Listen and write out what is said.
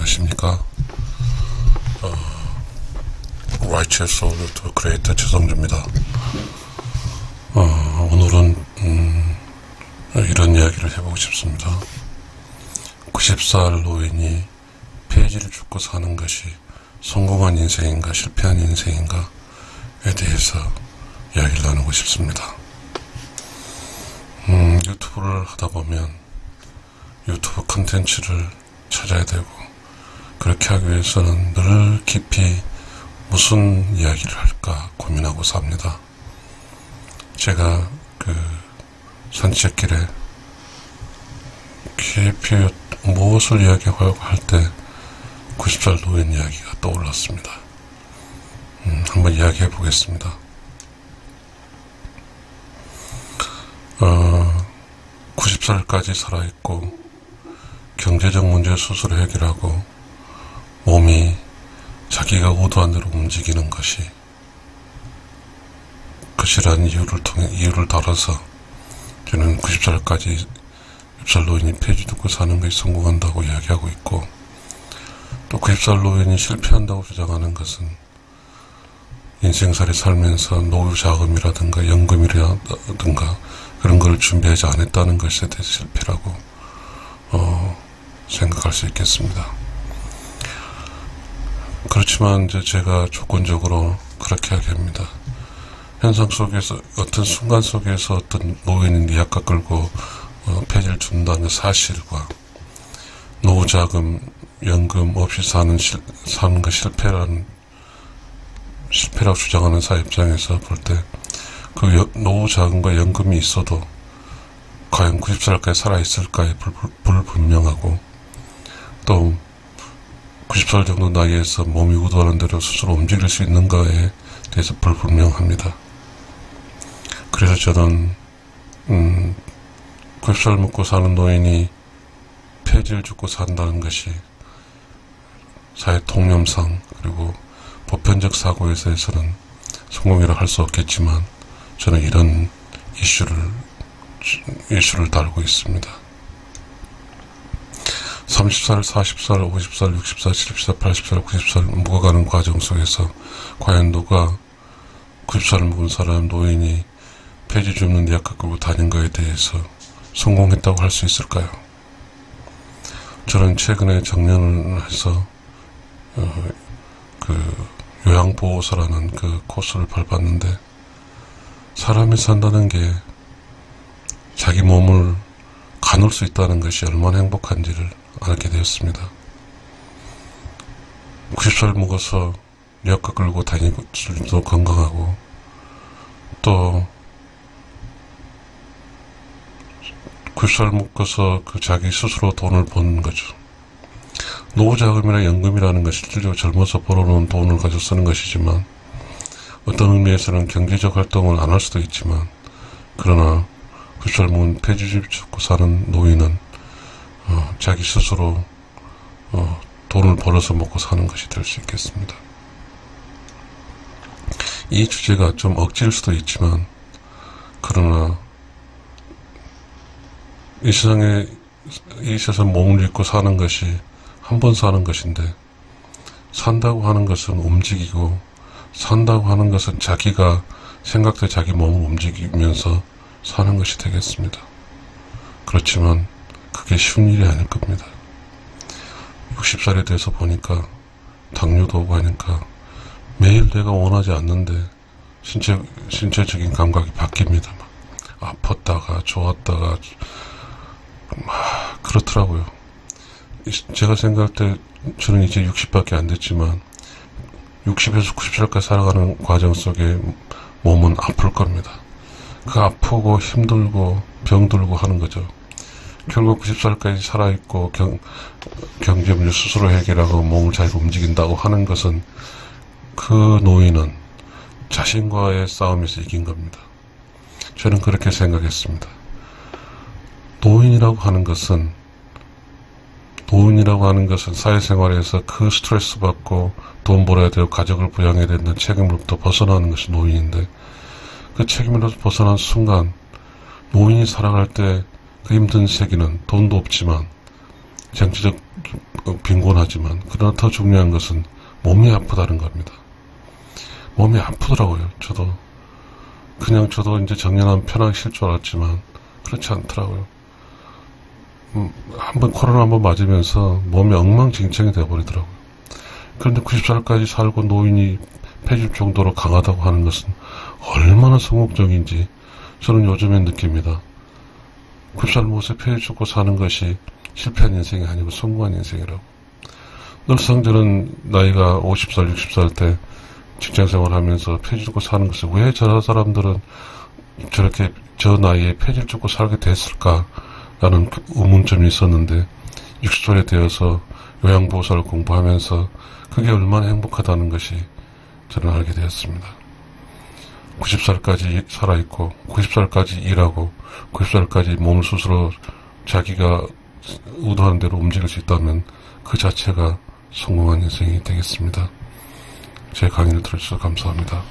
안녕하십니까. Righteous Soul to Creator 최성주입니다. 오늘은 이런 이야기를 해보고 싶습니다. 90살 노인이 폐지를 줍고 사는 것이 성공한 인생인가 실패한 인생인가에 대해서 이야기를 나누고 싶습니다. 유튜브를 하다 보면 유튜브 컨텐츠를 찾아야 되고, 그렇게 하기 위해서는 늘 깊이 무슨 이야기를 할까 고민하고 삽니다. 제가 산책길에 깊이 무엇을 이야기하려고 할 때 90살 노인 이야기가 떠올랐습니다. 한번 이야기해 보겠습니다. 90살까지 살아있고 경제적 문제 수술을 해결하고 몸이 자기가 의도한 대로 움직이는 것이란 이유를 달아서 저는 90살까지 60살 노인이 폐지 듣고 사는 것이 성공한다고 이야기하고 있고, 또 90살 노인이 실패한다고 주장하는 것은 인생살이 살면서 노후 자금이라든가 연금이라든가 그런 걸 준비하지 않았다는 것에 대해서 실패라고 생각할 수 있겠습니다. 그렇지만 이제 제가 조건적으로 그렇게 하게 합니다. 현상 속에서, 어떤 순간 속에서 어떤 노인이 약간 끌고 폐지를 준다는 사실과 노후자금, 연금 없이 사는 거 실패라고 주장하는 사회 입장에서 볼 때 그 노후자금과 연금이 있어도 과연 90살까지 살아있을까에 불분명하고, 또 90살 정도 나이에서 몸이 의도하는 대로 스스로 움직일 수 있는가에 대해서 불분명합니다. 그래서 저는 90살 먹고 사는 노인이 폐지를 줍고 산다는 것이 사회 통념상 그리고 보편적 사고에서는 성공이라 할 수 없겠지만, 저는 이런 이슈를 달고 있습니다. 30살, 40살, 50살, 60살, 70살, 80살, 90살 묵어가는 과정 속에서 과연 누가 90살을 먹은 사람 노인이 폐지 줍는 약 갖고 다닌 거에 대해서 성공했다고 할 수 있을까요? 저는 최근에 정년을 해서 요양보호사라는 그 코스를 밟았는데, 사람이 산다는 게 자기 몸을 가눌 수 있다는 것이 얼마나 행복한지를 알게 되었습니다. 90살 먹어서 력가 끌고 다니고 도 건강하고, 또 90살 먹어서 자기 스스로 돈을 버는 거죠. 노후자금이나 연금이라는 것이 실질적으로 젊어서 벌어놓은 돈을 가지고 쓰는 것이지만, 어떤 의미에서는 경제적 활동을 안 할 수도 있지만, 그러나 90살 먹은 폐지를 줍고 사는 노인은 자기 스스로 돈을 벌어서 먹고 사는 것이 될 수 있겠습니다. 이 주제가 좀 억지일 수도 있지만, 그러나 이 세상에 몸을 입고 사는 것이 한 번 사는 것인데, 산다고 하는 것은 움직이고, 산다고 하는 것은 자기가 생각대 자기 몸을 움직이면서 사는 것이 되겠습니다. 그렇지만 그게 쉬운 일이 아닐 겁니다. 60살이 돼서 보니까 당뇨도 오고 하니까 매일 내가 원하지 않는데 신체적인 감각이 바뀝니다. 아팠다가 좋았다가 그렇더라고요. 제가 생각할 때 저는 이제 60밖에 안 됐지만 60에서 90살까지 살아가는 과정 속에 몸은 아플 겁니다. 그 아프고 힘들고 병들고 하는 거죠. 결국 90살까지 살아있고 경제 문제 스스로 해결하고 몸을 잘 움직인다고 하는 것은 그 노인은 자신과의 싸움에서 이긴 겁니다. 저는 그렇게 생각했습니다. 노인이라고 하는 것은 사회생활에서 그 스트레스 받고 돈 벌어야 되고 가족을 부양해야 된다는 책임으로부터 벗어나는 것이 노인인데, 그 책임으로부터 벗어난 순간 노인이 살아갈 때 그 힘든 세계는 돈도 없지만 정치적 빈곤하지만, 그러나 더 중요한 것은 몸이 아프다는 겁니다. 몸이 아프더라고요. 저도 이제 정년하면 편하게 쉴 줄 알았지만 그렇지 않더라고요. 한번 코로나 한번 맞으면서 몸이 엉망진창이 되어버리더라고요. 그런데 90살까지 살고 노인이 폐질 정도로 강하다고 하는 것은 얼마나 성공적인지 저는 요즘에 느낍니다. 90살 못에 폐질 죽고 사는 것이 실패한 인생이 아니고 성공한 인생이라고. 늘상 저는 나이가 50살, 60살 때 직장생활 하면서 폐질 죽고 사는 것을 왜 저 사람들은 저렇게 저 나이에 폐질 죽고 살게 됐을까라는 의문점이 있었는데 60살이 되어서 요양보호사를 공부하면서 그게 얼마나 행복하다는 것이 저는 알게 되었습니다. 90살까지 살아있고 90살까지 일하고 90살까지 몸을 스스로 자기가 의도하는 대로 움직일 수 있다면 그 자체가 성공한 인생이 되겠습니다. 제 강의를 들어주셔서 감사합니다.